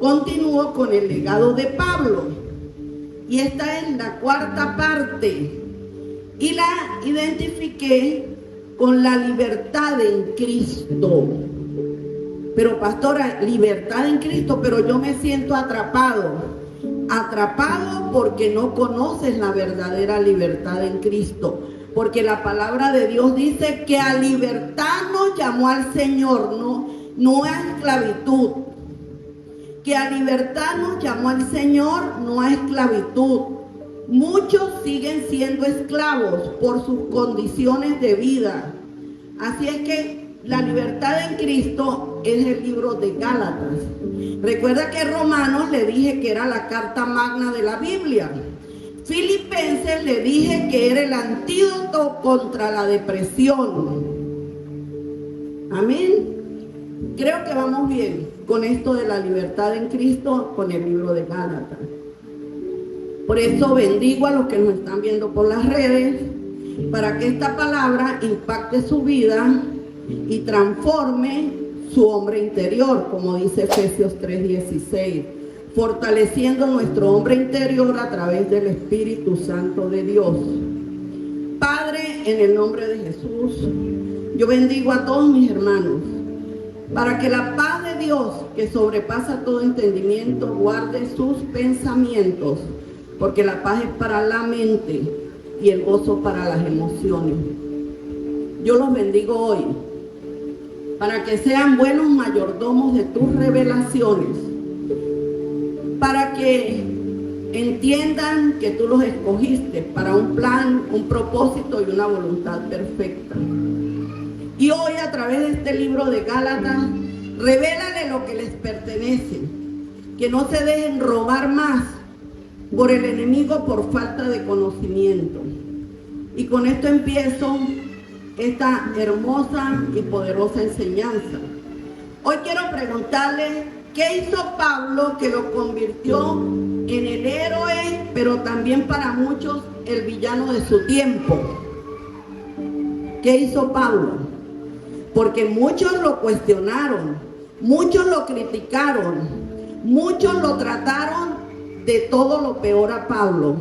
continúo con el legado de Pablo. Y esta es la cuarta parte. Y la identifiqué con la libertad en Cristo. Pero pastora, libertad en Cristo, pero yo me siento atrapado porque no conoces la verdadera libertad en Cristo. Porque la palabra de Dios dice que a libertad nos llamó al Señor, no a esclavitud. Que a libertad nos llamó al Señor, no a esclavitud. Muchos siguen siendo esclavos por sus condiciones de vida. Así es que la libertad en Cristo es el libro de Gálatas. Recuerda que Romanos le dije que era la carta magna de la Biblia. Filipenses le dije que era el antídoto contra la depresión. Amén. Creo que vamos bien con esto de la libertad en Cristo con el libro de Gálatas. Por eso bendigo a los que nos están viendo por las redes, para que esta palabra impacte su vida y transforme su hombre interior, como dice Efesios 3:16, fortaleciendo nuestro hombre interior a través del Espíritu Santo de Dios. Padre, en el nombre de Jesús, yo bendigo a todos mis hermanos, para que la paz de Dios, que sobrepasa todo entendimiento, guarde sus pensamientos, porque la paz es para la mente y el gozo para las emociones. Yo los bendigo hoy, para que sean buenos mayordomos de tus revelaciones, para que entiendan que tú los escogiste para un plan, un propósito y una voluntad perfecta. Y hoy, a través de este libro de Gálatas, revélale lo que les pertenece, que no se dejen robar más por el enemigo por falta de conocimiento. Y con esto empiezo esta hermosa y poderosa enseñanza. Hoy quiero preguntarle, ¿qué hizo Pablo que lo convirtió en el héroe, pero también para muchos el villano de su tiempo? ¿Qué hizo Pablo? Porque muchos lo cuestionaron, muchos lo criticaron, muchos lo trataron de todo lo peor a Pablo,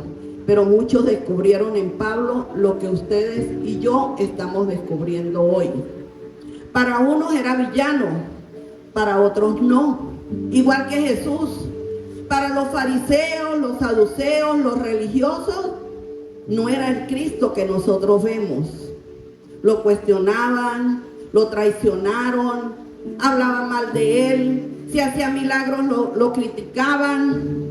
pero muchos descubrieron en Pablo lo que ustedes y yo estamos descubriendo hoy. Para unos era villano, para otros no, igual que Jesús. Para los fariseos, los saduceos, los religiosos, no era el Cristo que nosotros vemos. Lo cuestionaban, lo traicionaron, hablaban mal de él, si hacía milagros lo criticaban.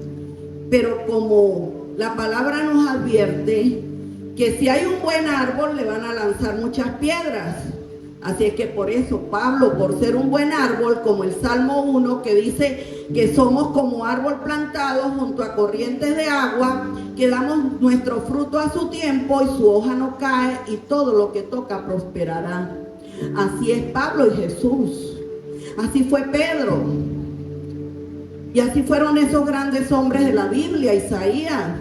Pero como la palabra nos advierte que si hay un buen árbol le van a lanzar muchas piedras. Así es que por eso Pablo, por ser un buen árbol, como el Salmo 1 que dice que somos como árbol plantado junto a corrientes de agua, que damos nuestro fruto a su tiempo y su hoja no cae y todo lo que toca prosperará. Así es Pablo y Jesús. Así fue Pedro. Y así fueron esos grandes hombres de la Biblia, Isaías,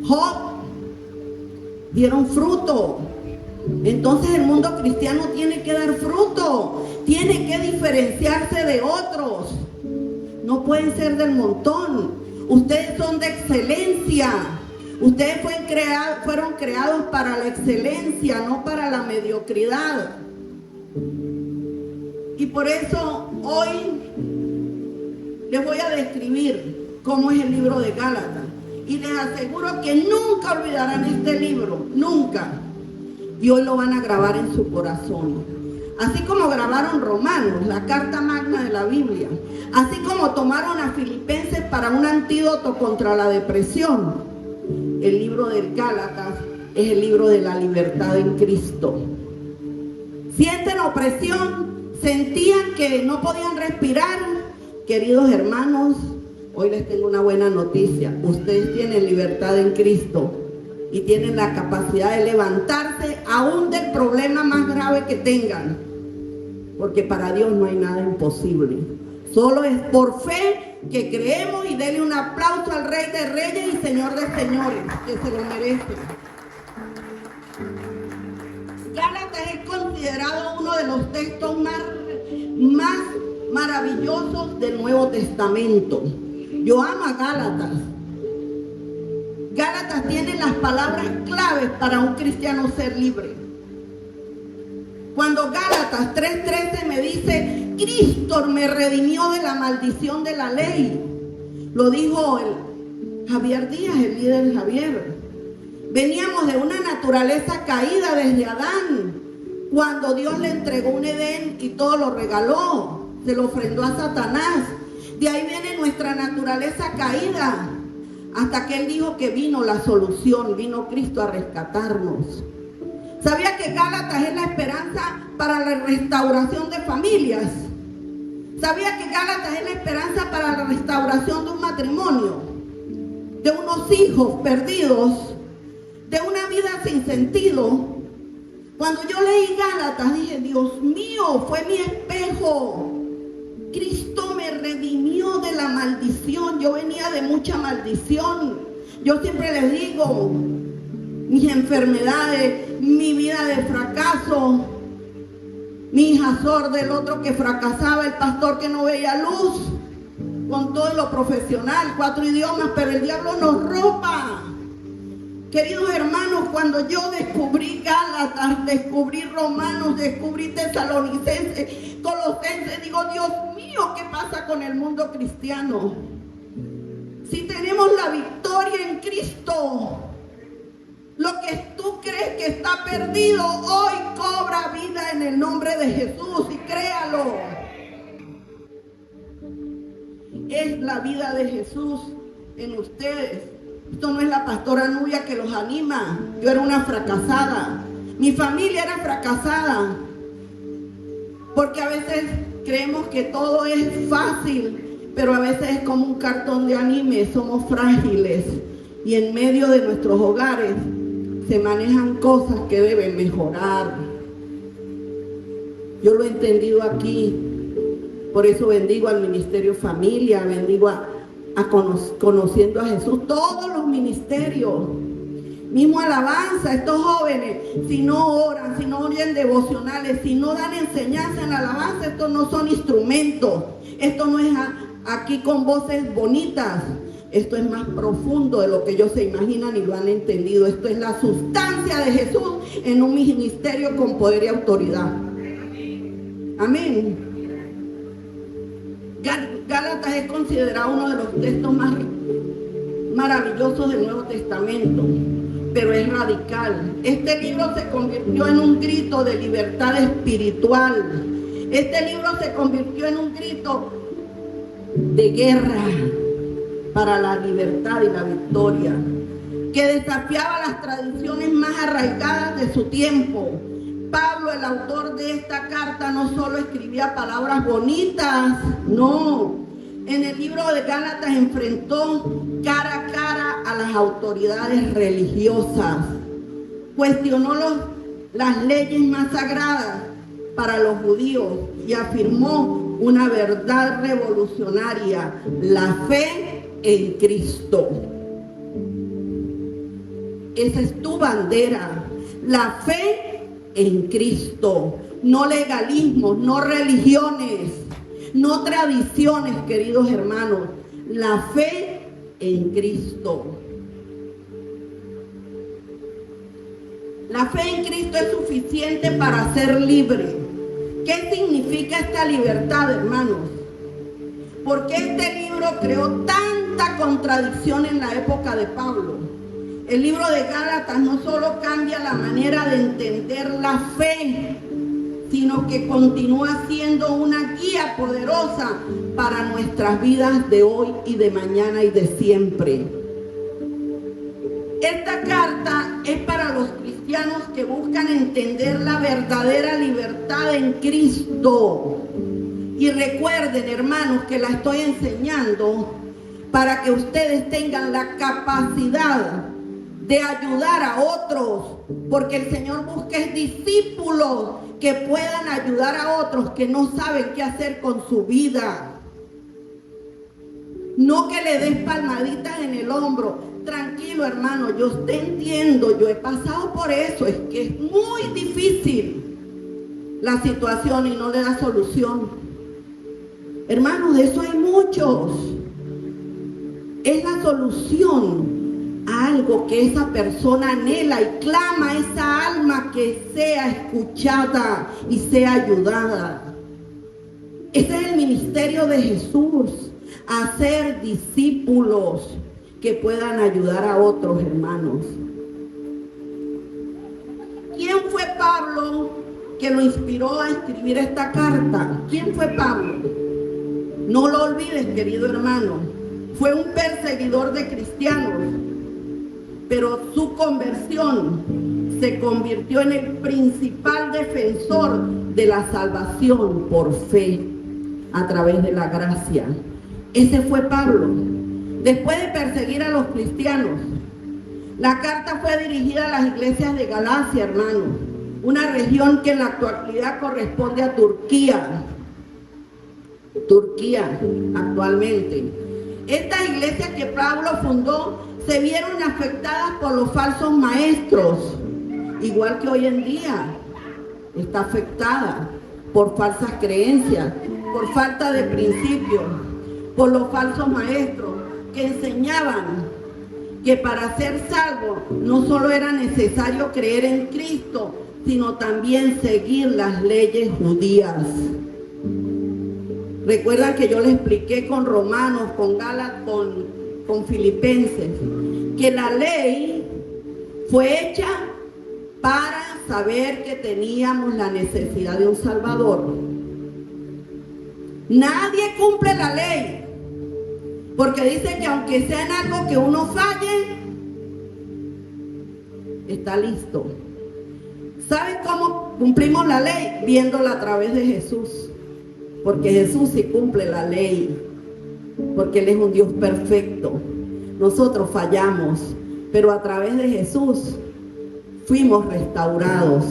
Job, dieron fruto. Entonces el mundo cristiano tiene que dar fruto, tiene que diferenciarse de otros. No pueden ser del montón. Ustedes son de excelencia. Ustedes fueron creados para la excelencia, no para la mediocridad. Y por eso hoy les voy a describir cómo es el libro de Gálatas. Y les aseguro que nunca olvidarán este libro, nunca. Y hoy lo van a grabar en su corazón. Así como grabaron Romanos, la carta magna de la Biblia. Así como tomaron a Filipenses para un antídoto contra la depresión. El libro de Gálatas es el libro de la libertad en Cristo. ¿Sienten opresión? ¿Sentían que no podían respirar? Queridos hermanos, hoy les tengo una buena noticia. Ustedes tienen libertad en Cristo y tienen la capacidad de levantarse aún del problema más grave que tengan, porque para Dios no hay nada imposible. Solo es por fe que creemos, y denle un aplauso al Rey de Reyes y Señor de Señores, que se lo merece. Gálatas es considerado uno de los textos más maravillosos del Nuevo Testamento. Yo amo a Gálatas. Gálatas tiene las palabras claves para un cristiano ser libre. Cuando Gálatas 3:13 me dice, Cristo me redimió de la maldición de la ley. Lo dijo el Javier Díaz, el líder Javier. Veníamos de una naturaleza caída desde Adán, cuando Dios le entregó un Edén y todo lo regaló, se lo ofrendó a Satanás. De ahí viene nuestra naturaleza caída, hasta que Él dijo que vino la solución, vino Cristo a rescatarnos. ¿Sabía que Gálatas es la esperanza para la restauración de familias? ¿Sabía que Gálatas es la esperanza para la restauración de un matrimonio, de unos hijos perdidos, de una vida sin sentido? Cuando yo leí Gálatas dije, Dios mío, fue mi espejo. Cristo me redimió de la maldición. Yo venía de mucha maldición. Yo siempre les digo, mis enfermedades, mi vida de fracaso, mi hija sorda, el otro que fracasaba, el pastor que no veía luz, con todo lo profesional, 4 idiomas, pero el diablo nos roba. Queridos hermanos, cuando yo descubrí Gálatas, descubrí Romanos, descubrí Tesalonicenses, Colosenses, digo, Dios mío, ¿qué pasa con el mundo cristiano? Si tenemos la victoria en Cristo, lo que tú crees que está perdido, hoy cobra vida en el nombre de Jesús, y créalo. Es la vida de Jesús en ustedes. Esto no es la pastora Nubia que los anima. Yo era una fracasada. Mi familia era fracasada. Porque a veces creemos que todo es fácil, pero a veces es como un cartón de anime. Somos frágiles. Y en medio de nuestros hogares se manejan cosas que deben mejorar. Yo lo he entendido aquí. Por eso bendigo al Ministerio Familia, bendigo a Conociendo a Jesús, todos los ministerios, mismo alabanza. Estos jóvenes, si no oran, si no oyen devocionales, si no dan enseñanza en alabanza, estos no son instrumentos. Esto no es aquí con voces bonitas. Esto es más profundo de lo que ellos se imaginan y lo han entendido. Esto es la sustancia de Jesús en un ministerio con poder y autoridad. Amén. Gálatas es considerado uno de los textos más maravillosos del Nuevo Testamento, pero es radical. Este libro se convirtió en un grito de libertad espiritual. Este libro se convirtió en un grito de guerra para la libertad y la victoria, que desafiaba las tradiciones más arraigadas de su tiempo. Pablo, el autor de esta carta, no solo escribía palabras bonitas, no. En el libro de Gálatas enfrentó cara a cara a las autoridades religiosas. Cuestionó las leyes más sagradas para los judíos y afirmó una verdad revolucionaria: la fe en Cristo. Esa es tu bandera, la fe en Cristo, no legalismos, no religiones, no tradiciones, queridos hermanos, la fe en Cristo. La fe en Cristo es suficiente para ser libre. ¿Qué significa esta libertad, hermanos? Porque este libro creó tanta contradicción en la época de Pablo. El libro de Gálatas no solo cambia la manera de entender la fe, sino que continúa siendo una guía poderosa para nuestras vidas de hoy y de mañana y de siempre. Esta carta es para los cristianos que buscan entender la verdadera libertad en Cristo. Y recuerden, hermanos, que la estoy enseñando para que ustedes tengan la capacidad de ayudar a otros, porque el Señor busca discípulos que puedan ayudar a otros que no saben qué hacer con su vida. No que le des palmaditas en el hombro. Tranquilo, hermano, yo te entiendo, yo he pasado por eso. Es que es muy difícil la situación y no le da solución. Hermanos, de eso hay muchos. Es la solución a algo que esa persona anhela y clama a esa alma que sea escuchada y sea ayudada. Ese es el ministerio de Jesús, hacer discípulos que puedan ayudar a otros, hermanos. ¿Quién fue Pablo que lo inspiró a escribir esta carta? ¿Quién fue Pablo? No lo olvides, querido hermano. Fue un perseguidor de cristianos, pero su conversión se convirtió en el principal defensor de la salvación por fe, a través de la gracia. Ese fue Pablo. Después de perseguir a los cristianos, la carta fue dirigida a las iglesias de Galacia, hermano, una región que en la actualidad corresponde a Turquía actualmente. Estas iglesias que Pablo fundó se vieron afectadas por los falsos maestros, igual que hoy en día está afectada por falsas creencias, por falta de principios, por los falsos maestros que enseñaban que para ser salvo no solo era necesario creer en Cristo, sino también seguir las leyes judías. Recuerdan que yo les expliqué con Romanos, con Gálatas, con Filipenses, que la ley fue hecha para saber que teníamos la necesidad de un Salvador. Nadie cumple la ley, porque dice que aunque sea en algo que uno falle, está listo. ¿Saben cómo cumplimos la ley? Viéndola a través de Jesús. Porque Jesús sí cumple la ley, porque Él es un Dios perfecto. Nosotros fallamos, pero a través de Jesús fuimos restaurados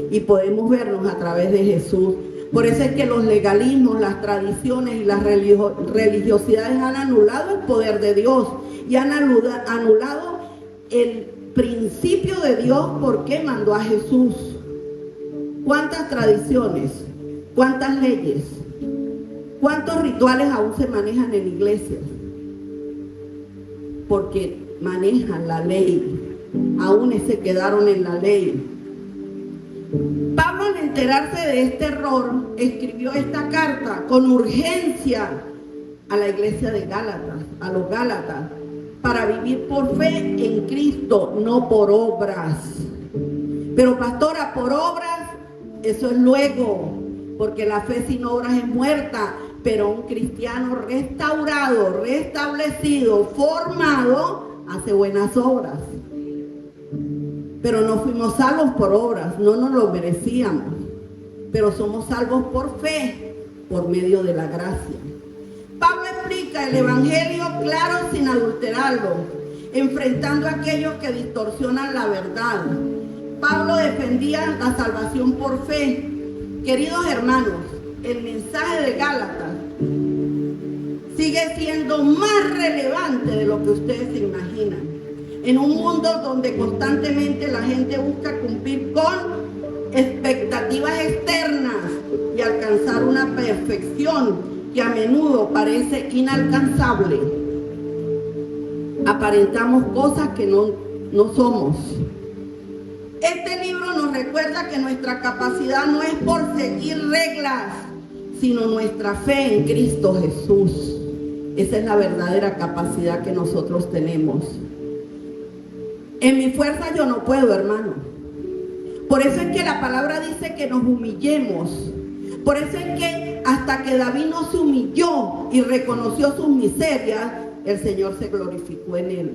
y podemos vernos a través de Jesús. Por eso es que los legalismos, las tradiciones y las religiosidades han anulado el poder de Dios y han anulado el principio de Dios porque mandó a Jesús. ¿Cuántas tradiciones? ¿Cuántas leyes? ¿Cuántos rituales aún se manejan en iglesias? Porque manejan la ley, aún se quedaron en la ley. Pablo, al enterarse de este error, escribió esta carta con urgencia a la iglesia de Gálatas, a los Gálatas, para vivir por fe en Cristo, no por obras. Pero pastora, por obras, eso es luego, porque la fe sin obras es muerta. Pero un cristiano restaurado, restablecido, formado, hace buenas obras. Pero no fuimos salvos por obras, no nos lo merecíamos. Pero somos salvos por fe, por medio de la gracia. Pablo explica el evangelio claro sin adulterarlo, enfrentando a aquellos que distorsionan la verdad. Pablo defendía la salvación por fe. Queridos hermanos, el mensaje de Gálatas sigue siendo más relevante de lo que ustedes se imaginan. En un mundo donde constantemente la gente busca cumplir con expectativas externas y alcanzar una perfección que a menudo parece inalcanzable, aparentamos cosas que no somos. Este libro nos recuerda que nuestra capacidad no es por seguir reglas, sino nuestra fe en Cristo Jesús. Esa es la verdadera capacidad que nosotros tenemos. En mi fuerza yo no puedo, hermano. Por eso es que la palabra dice que nos humillemos. Por eso es que hasta que David no se humilló y reconoció sus miserias, el Señor se glorificó en él.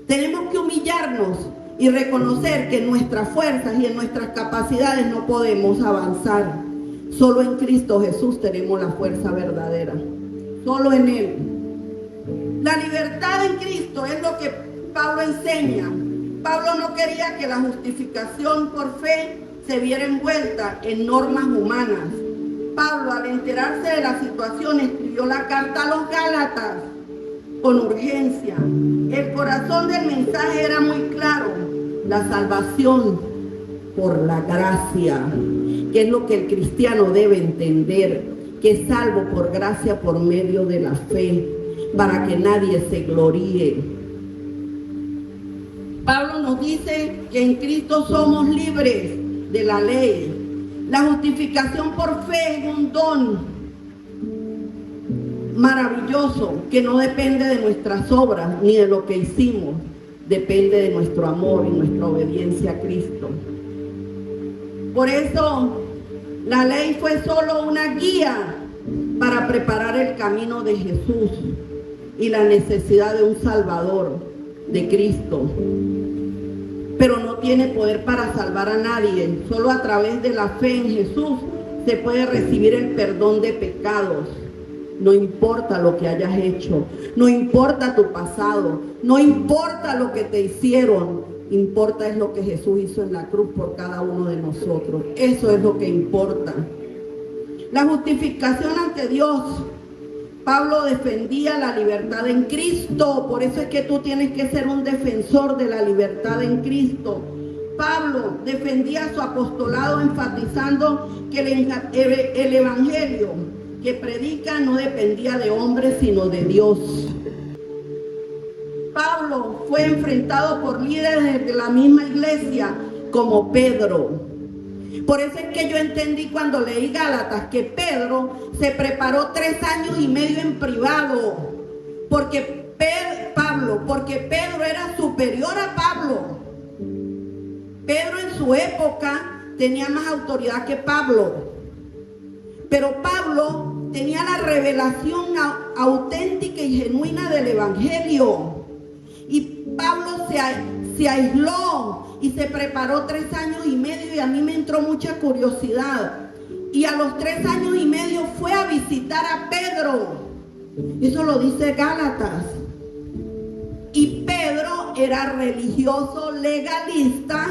Tenemos que humillarnos y reconocer que en nuestras fuerzas y en nuestras capacidades no podemos avanzar. Solo en Cristo Jesús tenemos la fuerza verdadera. Solo en Él. La libertad en Cristo es lo que Pablo enseña. Pablo no quería que la justificación por fe se viera envuelta en normas humanas. Pablo, al enterarse de la situación, escribió la carta a los Gálatas con urgencia. El corazón del mensaje era muy claro: la salvación por la gracia, que es lo que el cristiano debe entender, que es salvo por gracia por medio de la fe, para que nadie se gloríe. Pablo nos dice que en Cristo somos libres de la ley. La justificación por fe es un don maravilloso que no depende de nuestras obras ni de lo que hicimos, depende de nuestro amor y nuestra obediencia a Cristo. Por eso la ley fue solo una guía para preparar el camino de Jesús y la necesidad de un Salvador, de Cristo. Pero no tiene poder para salvar a nadie. Solo a través de la fe en Jesús se puede recibir el perdón de pecados. No importa lo que hayas hecho, no importa tu pasado, no importa lo que te hicieron, importa es lo que Jesús hizo en la cruz por cada uno de nosotros. Eso es lo que importa. La justificación ante Dios. Pablo defendía la libertad en Cristo, por eso es que tú tienes que ser un defensor de la libertad en Cristo. Pablo defendía su apostolado enfatizando que el evangelio que predica no dependía de hombres sino de Dios. Pablo fue enfrentado por líderes de la misma iglesia como Pedro. Por eso es que yo entendí cuando leí Gálatas que Pedro se preparó 3 años y medio en privado, porque Pedro era superior a Pablo. Pedro en su época tenía más autoridad que Pablo, pero Pablo tenía la revelación auténtica y genuina del evangelio, y Pablo se aisló y se preparó 3 años y medio, y a mí me entró mucha curiosidad. Y a los 3 años y medio fue a visitar a Pedro. Eso lo dice Gálatas. Y Pedro era religioso, legalista,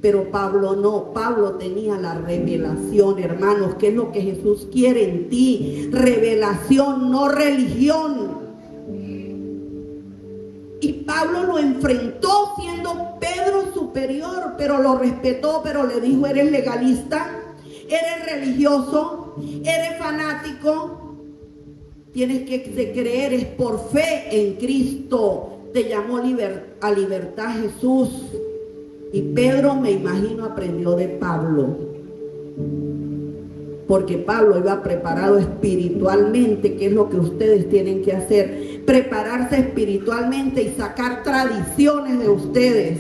pero Pablo no. Pablo tenía la revelación, hermanos, que es lo que Jesús quiere en ti. Revelación, no religión. Y Pablo lo enfrentó siendo Pedro superior, pero lo respetó, pero le dijo: eres legalista, eres religioso, eres fanático, tienes que creer, es por fe en Cristo. Te llamó a libertad Jesús. Y Pedro, me imagino, aprendió de Pablo, porque Pablo iba preparado espiritualmente, que es lo que ustedes tienen que hacer, prepararse espiritualmente y sacar tradiciones de ustedes,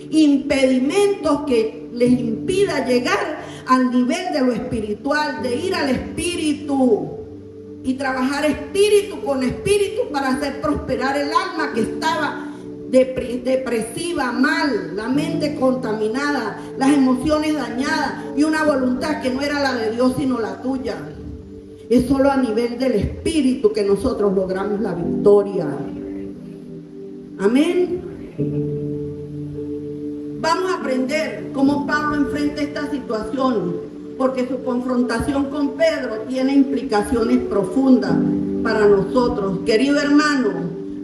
impedimentos que les impida llegar al nivel de lo espiritual, de ir al espíritu y trabajar espíritu con espíritu para hacer prosperar el alma que estaba depresiva, mal, la mente contaminada, las emociones dañadas y una voluntad que no era la de Dios sino la tuya. Es solo a nivel del espíritu que nosotros logramos la victoria. Amén. Vamos a aprender cómo Pablo enfrenta esta situación, porque su confrontación con Pedro tiene implicaciones profundas para nosotros. Querido hermano,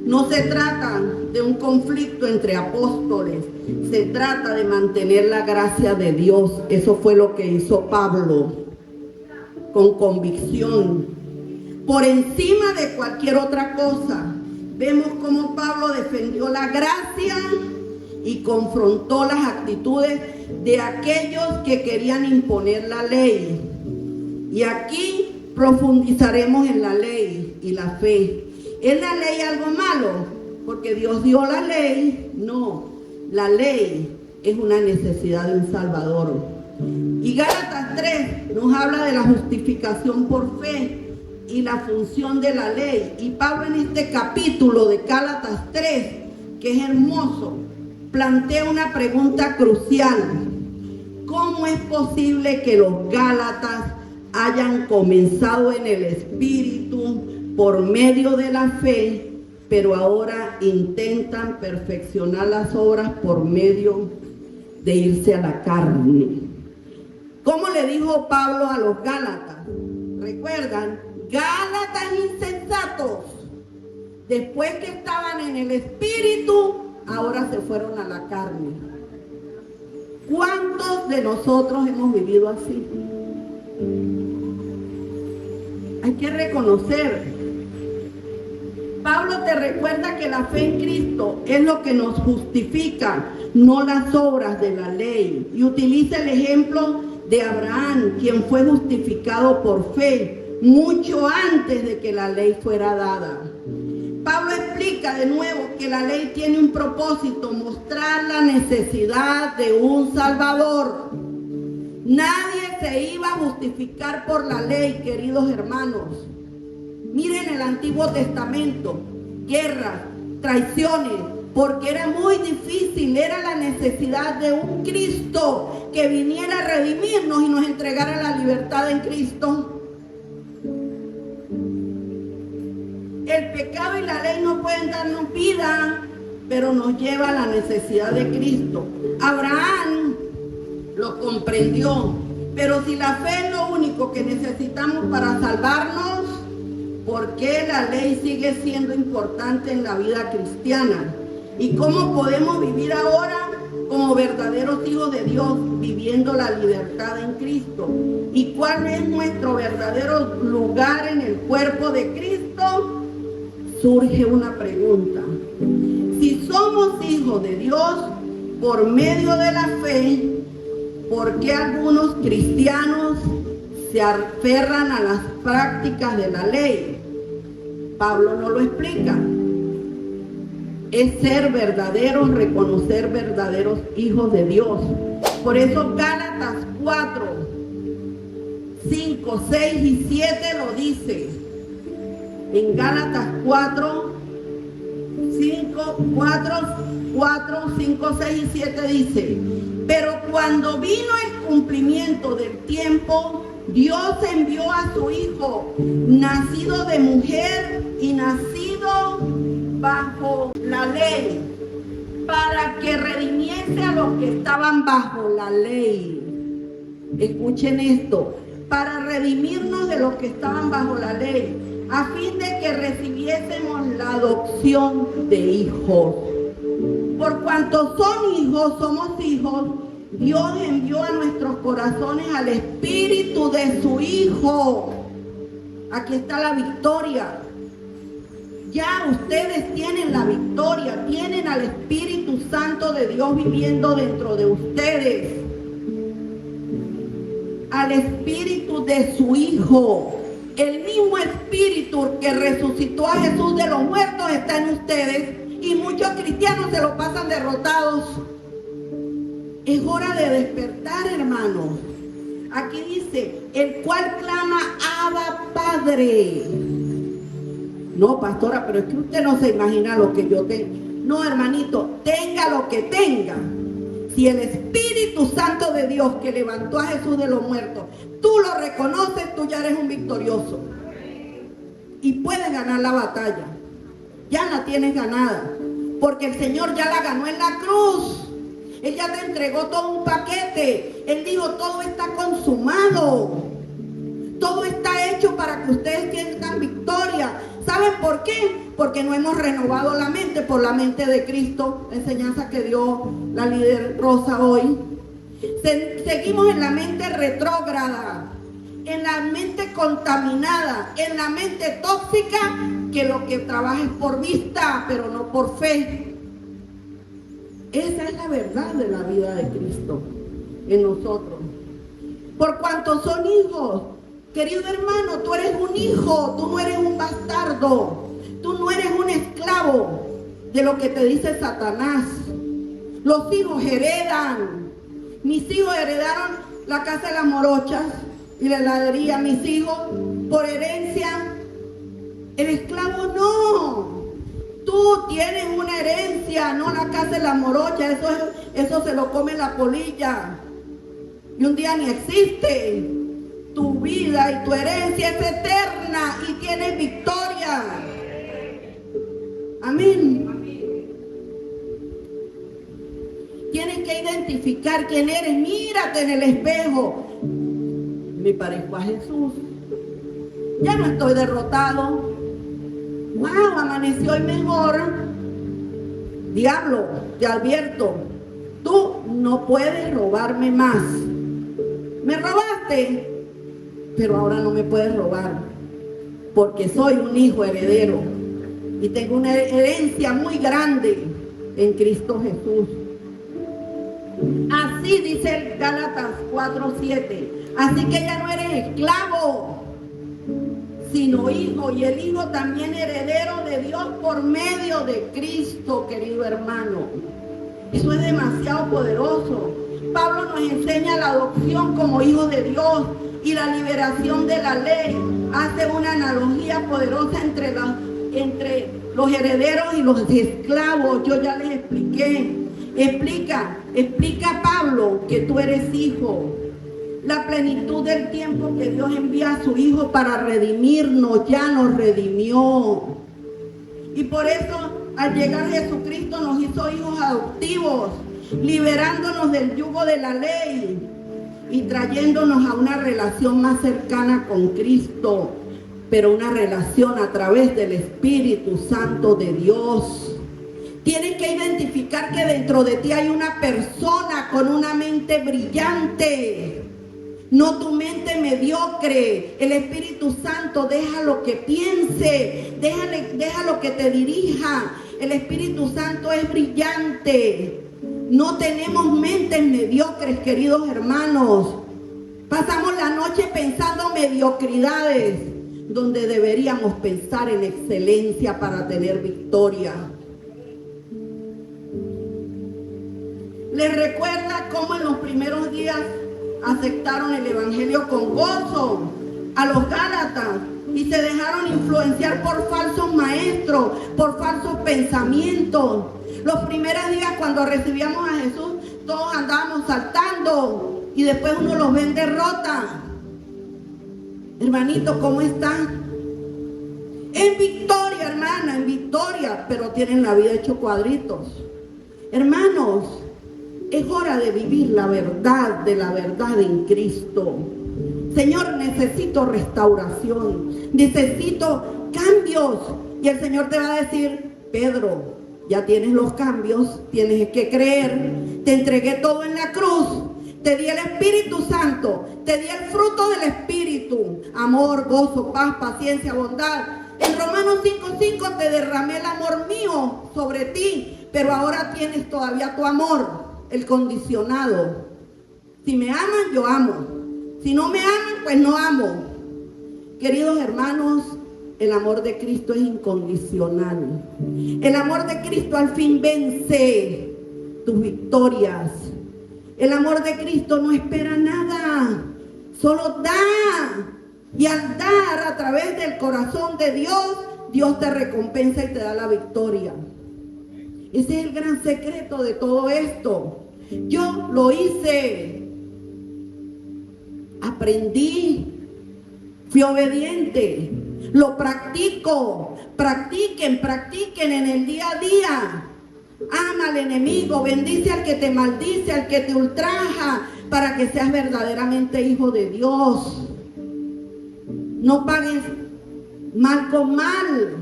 no se trata de un conflicto entre apóstoles, se trata de mantener la gracia de Dios. Eso fue lo que hizo Pablo, con convicción, por encima de cualquier otra cosa. Vemos cómo Pablo defendió la gracia y confrontó las actitudes de aquellos que querían imponer la ley. Y aquí profundizaremos en la ley y la fe. ¿Es la ley algo malo? Porque Dios dio la ley. No, la ley es una necesidad de un Salvador. Y Gálatas 3 nos habla de la justificación por fe y la función de la ley. Y Pablo en este capítulo de Gálatas 3, que es hermoso, plantea una pregunta crucial. ¿Cómo es posible que los Gálatas hayan comenzado en el Espíritu por medio de la fe, pero ahora intentan perfeccionar las obras por medio de irse a la carne? ¿Cómo le dijo Pablo a los Gálatas? ¿Recuerdan? Gálatas insensatos. Después que estaban en el Espíritu, ahora se fueron a la carne. ¿Cuántos de nosotros hemos vivido así? Hay que reconocer. Pablo te recuerda que la fe en Cristo es lo que nos justifica, no las obras de la ley. Y utiliza el ejemplo de Abraham, quien fue justificado por fe mucho antes de que la ley fuera dada. Pablo explica de nuevo que la ley tiene un propósito: mostrar la necesidad de un Salvador. Nadie se iba a justificar por la ley, queridos hermanos. Miren el Antiguo Testamento: guerras, traiciones, porque era muy difícil, era la necesidad de un Cristo que viniera a redimirnos y nos entregara la libertad en Cristo. El pecado y la ley no pueden darnos vida, pero nos lleva a la necesidad de Cristo. Abraham lo comprendió, pero si la fe es lo único que necesitamos para salvarnos, ¿por qué la ley sigue siendo importante en la vida cristiana? ¿Y cómo podemos vivir ahora como verdaderos hijos de Dios, viviendo la libertad en Cristo? ¿Y cuál es nuestro verdadero lugar en el cuerpo de Cristo? Surge una pregunta: si somos hijos de Dios por medio de la fe, ¿por qué algunos cristianos se aferran a las prácticas de la ley? Pablo no lo explica. Es ser verdaderos, reconocer verdaderos hijos de Dios. Por eso Gálatas 4, 5, 6 y 7 lo dice. En Gálatas 4, 5, 6 y 7 dice: pero cuando vino el cumplimiento del tiempo, Dios envió a su Hijo, nacido de mujer y nacido bajo la ley, para que redimiese a los que estaban bajo la ley. Escuchen esto: para redimirnos de los que estaban bajo la ley, a fin de que recibiésemos la adopción de hijos. Por cuanto son hijos, somos hijos, Dios envió a nuestros corazones al Espíritu de su Hijo. Aquí está la victoria. Ya ustedes tienen la victoria, tienen al Espíritu Santo de Dios viviendo dentro de ustedes. Al Espíritu de su Hijo. El mismo Espíritu que resucitó a Jesús de los muertos está en ustedes, y muchos cristianos se lo pasan derrotados. Es hora de despertar, hermanos. Aquí dice: el cual clama Abba Padre. No, pastora, pero es que usted no se imagina lo que yo tengo. No, hermanito, tenga lo que tenga. Si el Espíritu Santo de Dios que levantó a Jesús de los muertos, tú lo reconoces, tú ya eres un victorioso. Y puedes ganar la batalla. Ya la tienes ganada. Porque el Señor ya la ganó en la cruz. Él ya te entregó todo un paquete. Él dijo: todo está consumado. Todo está hecho para que ustedes tengan victoria. ¿Saben por qué? Porque no hemos renovado la mente por la mente de Cristo. La enseñanza que dio la líder Rosa hoy. Seguimos en la mente retrógrada, en la mente contaminada, en la mente tóxica, que lo que trabaja es por vista, pero no por fe. Esa es la verdad de la vida de Cristo en nosotros. Por cuanto son hijos, querido hermano, tú eres un hijo, tú no eres un bastardo, tú no eres un esclavo de lo que te dice Satanás. Los hijos heredan. Mis hijos heredaron la casa de las morochas y la heladería. Mis hijos, por herencia. El esclavo no. Tú tienes una herencia, no la casa de las morochas. Eso se lo come la polilla. Y un día ni existe. Tu vida y tu herencia es eterna y tienes victoria. Amén. Tienes que identificar quién eres. Mírate en el espejo. Me parezco a Jesús. Ya no estoy derrotado. Wow, amaneció hoy mejor. Diablo, te advierto, tú no puedes robarme más. Me robaste, pero ahora no me puedes robar. porque soy un hijo heredero y tengo una herencia muy grande en Cristo Jesús. Así dice el Gálatas 4:7. Así que ya no eres esclavo, sino hijo, y el hijo también heredero de Dios por medio de Cristo, querido hermano. Eso es demasiado poderoso. Pablo nos enseña la adopción como hijos de Dios y la liberación de la ley. Hace una analogía poderosa entre los herederos y los esclavos. Yo ya les expliqué. Explica Pablo que tú eres hijo. La plenitud del tiempo que Dios envía a su Hijo para redimirnos, ya nos redimió. Y por eso, al llegar Jesucristo, nos hizo hijos adoptivos, liberándonos del yugo de la ley y trayéndonos a una relación más cercana con Cristo, pero una relación a través del Espíritu Santo de Dios. Tienes que identificar que dentro de ti hay una persona con una mente brillante. No tu mente mediocre. El Espíritu Santo deja lo que piense, deja lo que te dirija. El Espíritu Santo es brillante. No tenemos mentes mediocres, queridos hermanos. Pasamos la noche pensando mediocridades, donde deberíamos pensar en excelencia para tener victoria. ¿Les recuerda cómo en los primeros días aceptaron el Evangelio con gozo a los Gálatas y se dejaron influenciar por falsos maestros, por falsos pensamientos? Los primeros días cuando recibíamos a Jesús, todos andábamos saltando y después uno los ve en derrota. Hermanito, ¿cómo están? En victoria, hermana, en victoria, pero tienen la vida hecho cuadritos. Hermanos, es hora de vivir la verdad en Cristo. Señor, necesito restauración, necesito cambios. Y el Señor te va a decir: Pedro, ya tienes los cambios, tienes que creer. Te entregué todo en la cruz. Te di el Espíritu Santo, te di el fruto del Espíritu: amor, gozo, paz, paciencia, bondad. En Romanos 5:5 te derramé el amor mío sobre ti, pero ahora tienes todavía tu amor, el condicionado. Si me aman, yo amo. Si no me aman, pues no amo. Queridos hermanos, el amor de Cristo es incondicional. El amor de Cristo al fin vence tus victorias. El amor de Cristo no espera nada, solo da. Y al dar a través del corazón de Dios, Dios te recompensa y te da la victoria. Ese es el gran secreto de todo esto. Yo lo hice, aprendí, fui obediente, lo practico. Practiquen en el día a día. Ama al enemigo, bendice al que te maldice, al que te ultraja, para que seas verdaderamente hijo de Dios. No pagues mal con mal.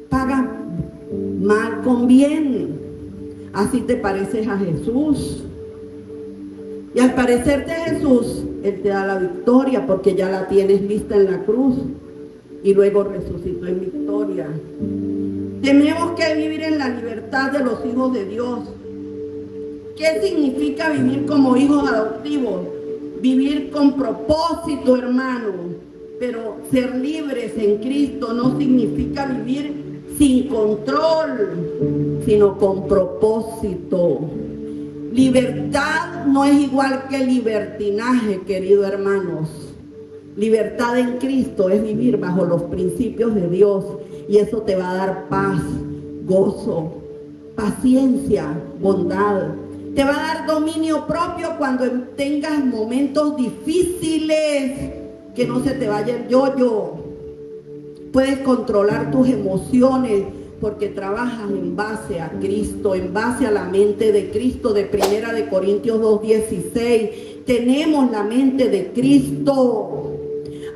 Paga mal con bien. Así te pareces a Jesús. Y al parecerte a Jesús, Él te da la victoria, porque ya la tienes lista en la cruz y luego resucitó en victoria. Tenemos que vivir en la libertad de los hijos de Dios. ¿Qué significa vivir como hijos adoptivos? Vivir con propósito, hermano. Pero ser libres en Cristo no significa vivir sin control, sino con propósito. Libertad no es igual que libertinaje, queridos hermanos. Libertad en Cristo es vivir bajo los principios de Dios, y eso te va a dar paz, gozo, paciencia, bondad. Te va a dar dominio propio cuando tengas momentos difíciles, que no se te vaya el yo-yo. Puedes controlar tus emociones porque trabajas en base a Cristo, en base a la mente de Cristo. De 1 Corintios 2:16, tenemos la mente de Cristo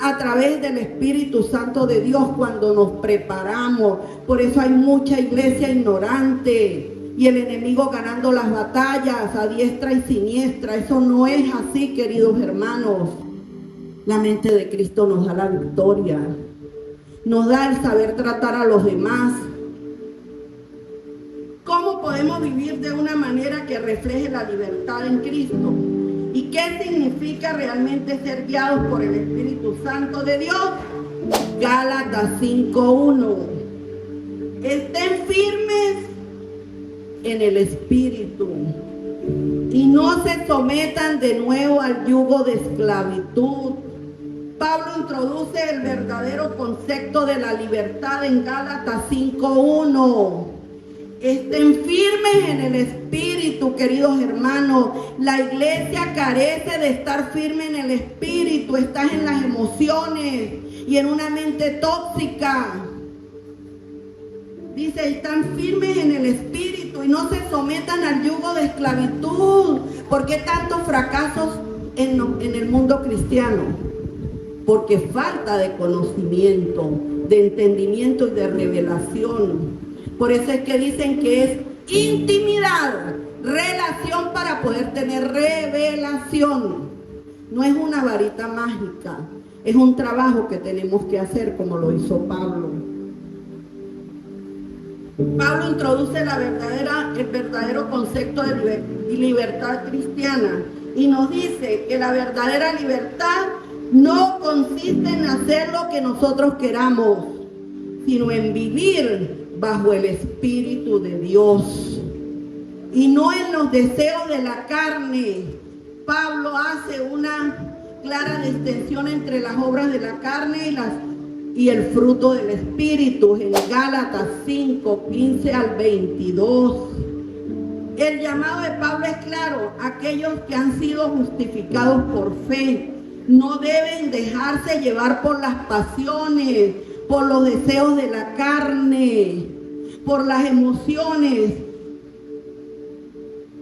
a través del Espíritu Santo de Dios cuando nos preparamos. Por eso hay mucha iglesia ignorante y el enemigo ganando las batallas a diestra y siniestra. Eso no es así, queridos hermanos. La mente de Cristo nos da la victoria, nos da el saber tratar a los demás. ¿Cómo podemos vivir de una manera que refleje la libertad en Cristo? ¿Y qué significa realmente ser guiados por el Espíritu Santo de Dios? Gálatas 5:1. Estén firmes en el Espíritu y no se sometan de nuevo al yugo de esclavitud. Pablo introduce el verdadero concepto de la libertad en Gálatas 5:1. Estén firmes en el Espíritu, queridos hermanos. La iglesia carece de estar firme en el Espíritu. Estás en las emociones y en una mente tóxica. Dice, están firmes en el Espíritu y no se sometan al yugo de esclavitud. ¿Por qué tantos fracasos en el mundo cristiano? Porque falta de conocimiento, de entendimiento y de revelación. Por eso es que dicen que es intimidad, relación para poder tener revelación. No es una varita mágica, es un trabajo que tenemos que hacer como lo hizo Pablo. Pablo introduce el verdadero concepto de libertad cristiana y nos dice que la verdadera libertad no consiste en hacer lo que nosotros queramos, sino en vivir bajo el Espíritu de Dios y no en los deseos de la carne. Pablo hace una clara distinción entre las obras de la carne y el fruto del Espíritu en Gálatas 5:15 al 22. El llamado de Pablo es claro: aquellos que han sido justificados por fe no deben dejarse llevar por las pasiones, por los deseos de la carne, por las emociones.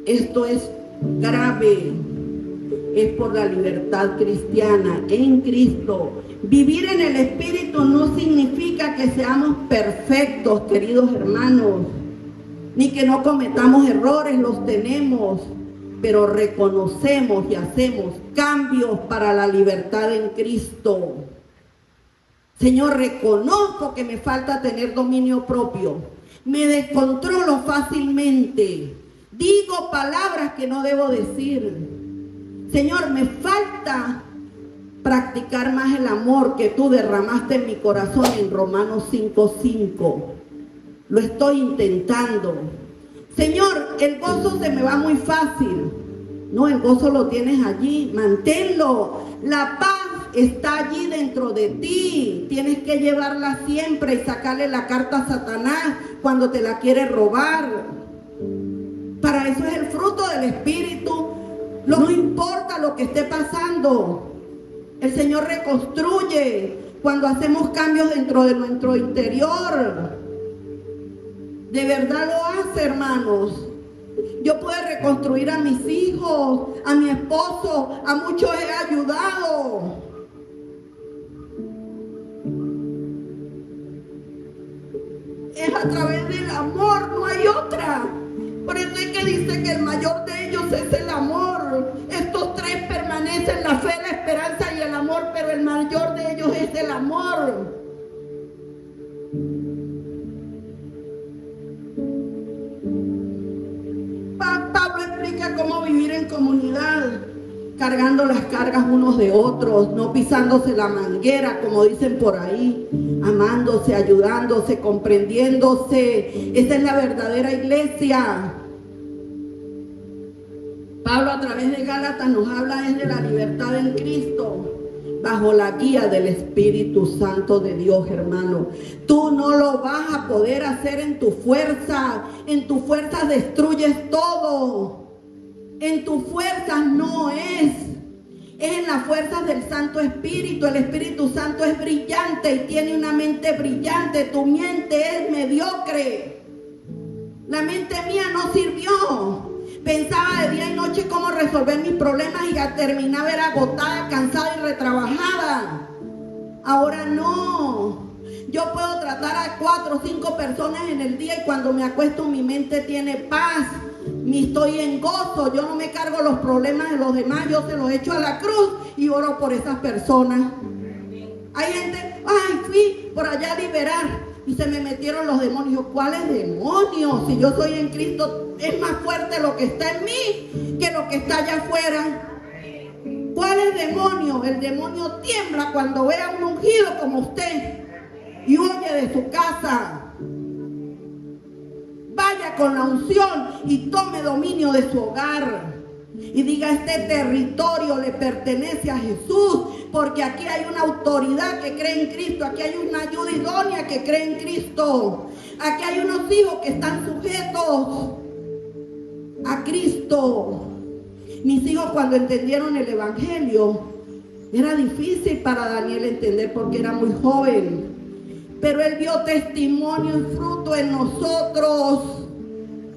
Esto es grave. Es por la libertad cristiana en Cristo. Vivir en el Espíritu no significa que seamos perfectos, queridos hermanos, ni que no cometamos errores, los tenemos, pero reconocemos y hacemos cambios para la libertad en Cristo. Señor, reconozco que me falta tener dominio propio. Me descontrolo fácilmente. Digo palabras que no debo decir. Señor, me falta practicar más el amor que tú derramaste en mi corazón en Romanos 5:5. Lo estoy intentando. Señor, el gozo se me va muy fácil. No, el gozo lo tienes allí. Manténlo. La paz está allí dentro de ti. Tienes que llevarla siempre y sacarle la carta a Satanás cuando te la quiere robar. Para eso es el fruto del Espíritu. No importa lo que esté pasando. El Señor reconstruye cuando hacemos cambios dentro de nuestro interior. De verdad lo hace, hermanos. Yo puedo reconstruir a mis hijos, a mi esposo, a muchos he ayudado. Es a través del amor, no hay otra. Por eso es que dice que el mayor de ellos es el amor. Estos tres permanecen: la fe, la esperanza y el amor, pero el mayor de ellos es el amor. Pablo explica cómo vivir en comunidad, cargando las cargas unos de otros, no pisándose la manguera, como dicen por ahí, amándose, ayudándose, comprendiéndose. Esa es la verdadera iglesia. Pablo a través de Gálatas nos habla de la libertad en Cristo, bajo la guía del Espíritu Santo de Dios, hermano. Tú no lo vas a poder hacer en tu fuerza. En tu fuerza destruyes todo. En tus fuerzas no es. Es en las fuerzas del Santo Espíritu. El Espíritu Santo es brillante y tiene una mente brillante. Tu mente es mediocre. La mente mía no sirvió. Pensaba de día y noche cómo resolver mis problemas y ya terminaba era agotada, cansada y retrabajada. Ahora no. Yo puedo tratar a 4 o 5 personas en el día y cuando me acuesto mi mente tiene paz. estoy en gozo, yo no me cargo los problemas de los demás, yo se los echo a la cruz y oro por esas personas. Hay gente, ay, fui por allá a liberar y se me metieron los demonios. ¿Cuáles demonios? Si yo soy en Cristo, es más fuerte lo que está en mí que lo que está allá afuera. ¿Cuál es el demonio? El demonio tiembla cuando ve a un ungido como usted y huye de su casa. Vaya con la unción y tome dominio de su hogar y diga: este territorio le pertenece a Jesús, porque aquí hay una autoridad que cree en Cristo, aquí hay una ayuda idónea que cree en Cristo, aquí hay unos hijos que están sujetos a Cristo. Mis hijos, cuando entendieron el evangelio, era difícil para Daniel entender porque era muy joven, pero él vio testimonio y fruto en nosotros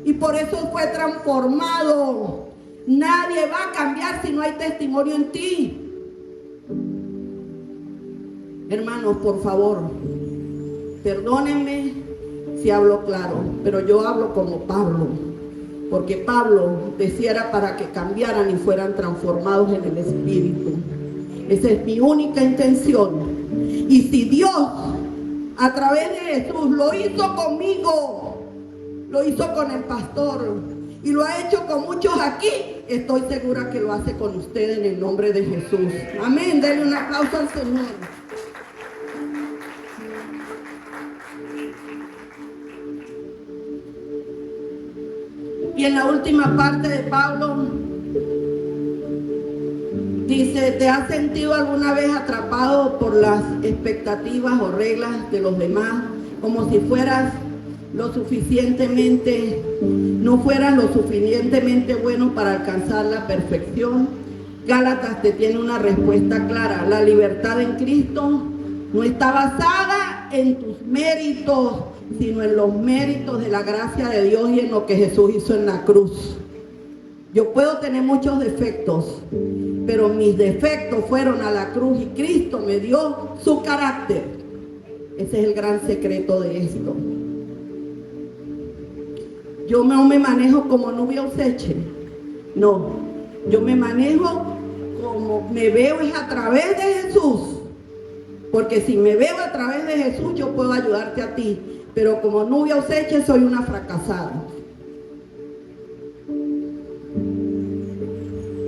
y por eso fue transformado. Nadie va a cambiar si no hay testimonio en ti. Hermanos, por favor, perdónenme si hablo claro, pero yo hablo como Pablo, porque Pablo decía era para que cambiaran y fueran transformados en el Espíritu. Esa es mi única intención. Y si Dios a través de Jesús lo hizo conmigo, lo hizo con el pastor y lo ha hecho con muchos aquí, estoy segura que lo hace con ustedes en el nombre de Jesús. Amén. Denle un aplauso al Señor. Y en la última parte de Pablo dice: ¿te has sentido alguna vez atrapado por las expectativas o reglas de los demás, como si fueras no fueras lo suficientemente bueno para alcanzar la perfección? Gálatas te tiene una respuesta clara. La libertad en Cristo no está basada en tus méritos, sino en los méritos de la gracia de Dios y en lo que Jesús hizo en la cruz. Yo puedo tener muchos defectos, pero mis defectos fueron a la cruz y Cristo me dio su carácter. Ese es el gran secreto de esto. Yo no me manejo como Nubia Useche, no, yo me manejo como me veo es a través de Jesús, porque si me veo a través de Jesús yo puedo ayudarte a ti, pero como Nubia Useche soy una fracasada.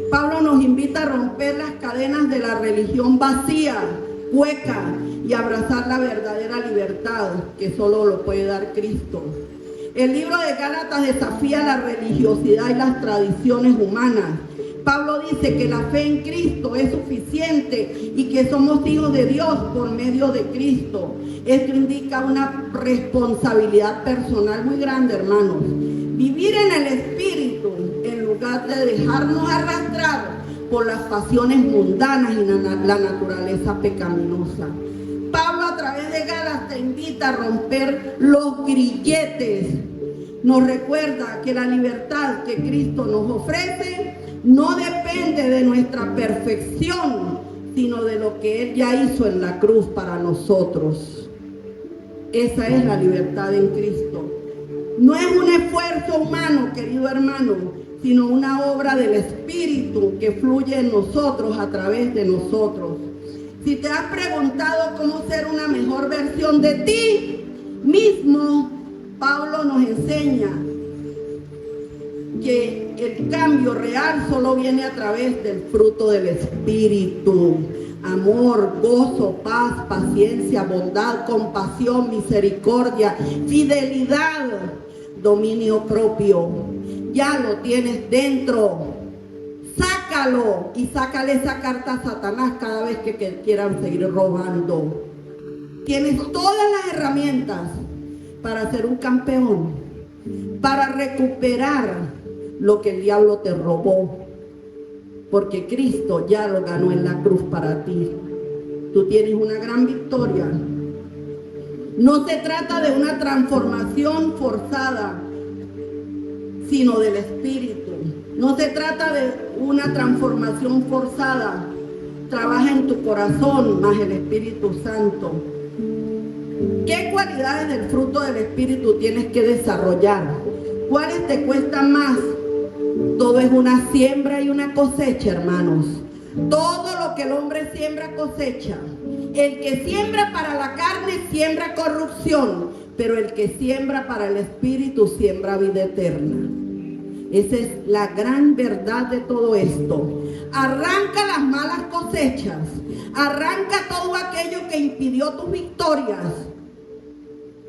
Pablo nos invita a romper las cadenas de la religión vacía, hueca, y abrazar la verdadera libertad que solo lo puede dar Cristo. El libro de Gálatas desafía la religiosidad y las tradiciones humanas. Pablo dice que la fe en Cristo es suficiente y que somos hijos de Dios por medio de Cristo. Esto indica una responsabilidad personal muy grande, hermanos. Vivir en el Espíritu en lugar de dejarnos arrastrar por las pasiones mundanas y la naturaleza pecaminosa. Pablo a través de Gálatas te invita a romper los grilletes. Nos recuerda que la libertad que Cristo nos ofrece no depende de nuestra perfección, sino de lo que Él ya hizo en la cruz para nosotros. Esa es la libertad en Cristo. No es un esfuerzo humano, querido hermano, sino una obra del Espíritu que fluye en nosotros a través de nosotros. Si te has preguntado cómo ser una mejor versión de ti mismo, Pablo nos enseña que el cambio real solo viene a través del fruto del Espíritu: amor, gozo, paz, paciencia, bondad, compasión, misericordia, fidelidad, dominio propio. Ya lo tienes dentro. Sácalo y sácale esa carta a Satanás cada vez que quieran seguir robando. Tienes todas las herramientas para ser un campeón, para recuperar lo que el diablo te robó, porque Cristo ya lo ganó en la cruz para ti. Tú tienes una gran victoria. No se trata de una transformación forzada, sino del Espíritu. No se trata de una transformación forzada. Trabaja en tu corazón más el Espíritu Santo. ¿Qué cualidades del fruto del Espíritu tienes que desarrollar? ¿Cuáles te cuestan más Todo es una siembra y una cosecha, hermanos. Todo lo que el hombre siembra, cosecha. El que siembra para la carne, siembra corrupción, pero el que siembra para el espíritu, siembra vida eterna. Esa es la gran verdad de todo esto. Arranca las malas cosechas. Arranca todo aquello que impidió tus victorias.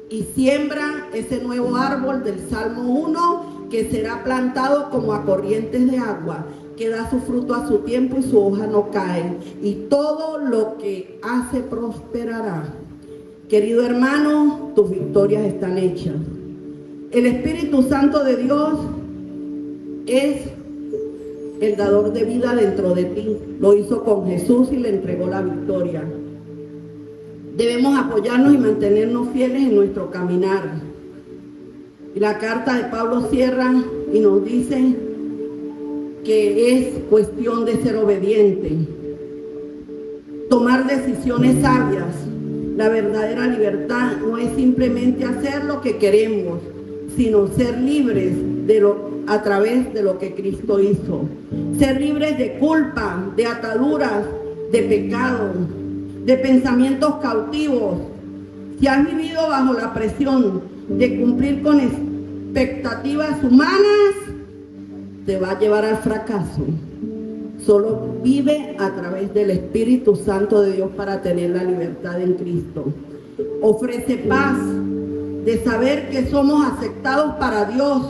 Y siembra ese nuevo árbol del Salmo 1 que será plantado como a corrientes de agua, que da su fruto a su tiempo y su hoja no cae. Y todo lo que hace prosperará. Querido hermano, tus victorias están hechas. El Espíritu Santo de Dios es el dador de vida dentro de ti. Lo hizo con Jesús y le entregó la victoria. Debemos apoyarnos y mantenernos fieles en nuestro caminar. Y la carta de Pablo cierra y nos dice que es cuestión de ser obediente, tomar decisiones sabias. La verdadera libertad no es simplemente hacer lo que queremos, sino ser libres a través de lo que Cristo hizo. Ser libres de culpa, de ataduras, de pecado, de pensamientos cautivos. Si has vivido bajo la presión de cumplir con expectativas humanas, te va a llevar al fracaso. Solo vive a través del Espíritu Santo de Dios para tener la libertad en Cristo. Ofrece paz de saber que somos aceptados para Dios,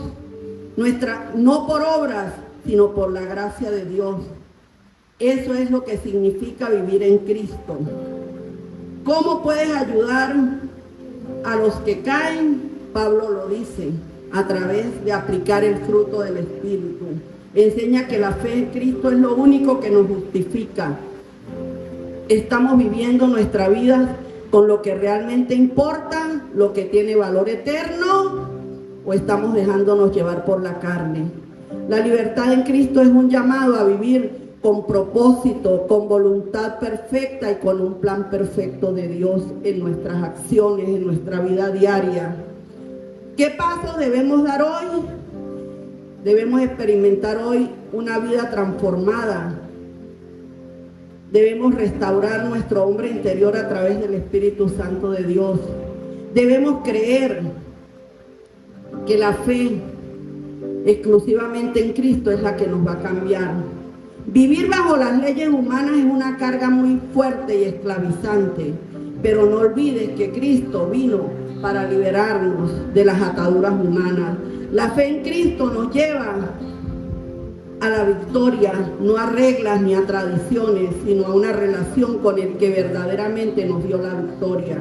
no por obras, sino por la gracia de Dios. Eso es lo que significa vivir en Cristo. ¿Cómo puedes ayudar a los que caen? Pablo lo dice, a través de aplicar el fruto del Espíritu. Enseña que la fe en Cristo es lo único que nos justifica. Estamos viviendo nuestra vida con lo que realmente importa, lo que tiene valor eterno, o estamos dejándonos llevar por la carne. La libertad en Cristo es un llamado a vivir con propósito, con voluntad perfecta y con un plan perfecto de Dios en nuestras acciones, en nuestra vida diaria. ¿Qué pasos debemos dar hoy? Debemos experimentar hoy una vida transformada. Debemos restaurar nuestro hombre interior a través del Espíritu Santo de Dios. Debemos creer que la fe exclusivamente en Cristo es la que nos va a cambiar. Vivir bajo las leyes humanas es una carga muy fuerte y esclavizante, pero no olvides que Cristo vino para liberarnos de las ataduras humanas. La fe en Cristo nos lleva a la victoria, no a reglas ni a tradiciones, sino a una relación con el que verdaderamente nos dio la victoria.